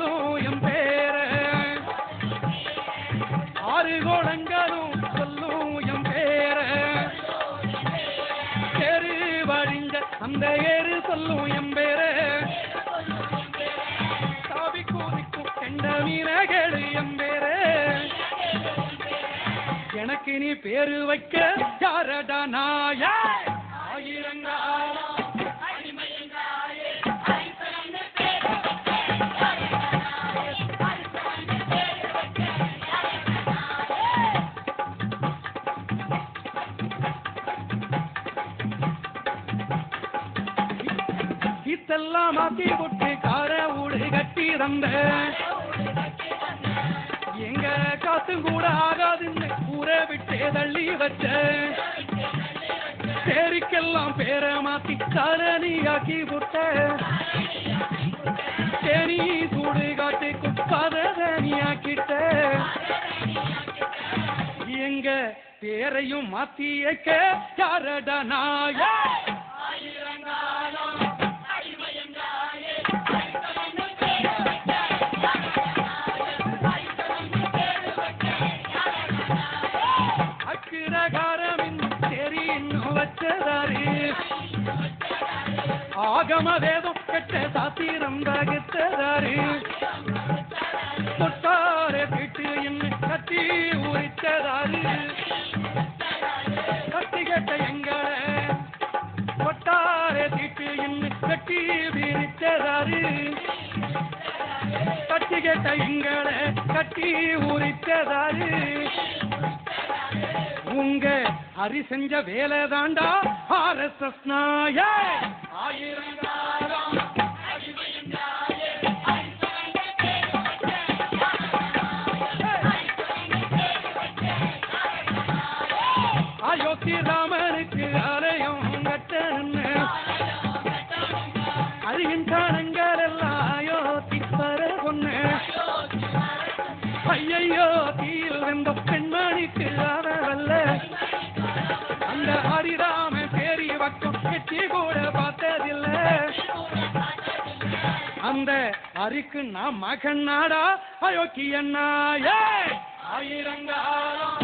சொல்லும் என் பேர ஆறு கோடங்களும் சொல்லும் என் பேர ஏறு வழிஞ்ச அந்த ஏறு சொல்லும் என் பேர சாவி கூதிக்கும் கெண்ட மீனகேடு என் பேர எனக்கு நீ பேரு வைக்க யாரடா நாயா ஆயிரங்காலம் இதெல்லாம் மாத்தி போட்டு கார ஊடு கட்டி தந்த எங்க காத்தும் கூட ஆகாதுன்னு ஊரை விட்டே தள்ளி வச்ச பேருக்கெல்லாம் பேரை மாத்தி காரணியாக்கி போட்ட தேனி சூடு காட்டு குப்பாதனியாக்கிட்ட எங்க பேரையும் மாத்தி வைக்க யாரடா நாயா ஆகம வேதம் கெட்ட சாத்திரம் வகுத்ததாரு தொட்டாரே திட்டு என்ன கட்டி உரித்ததாரு கட்டி கட்ட எங்களை தொட்டாரே திட்டு என்ன கட்டி விரித்ததாரு கட்டி கட்ட எங்களை கட்டி உரித்ததாரு உங்க ஹரி செஞ்ச வேலை தாண்டா RSS நாய ஆயிரங்காலம் அயோத்தி ராமனுக்கு ஆலயம் கட்டணும்னு அறிகின்றனங்கள் எல்லாம் அயோத்தி வர சொன்ன ஐயையோ தீயில் வெந்த பெண்மணிக்கு ஆதரவல்ல அந்த ஹரிராம பேரி வக்கம் கெட்டி கூட பார்த்ததில்லை அந்த ஹரிக்கு நான் மகன் நாடா அயோக்கியன் நாயே ஆயிரங்காலம்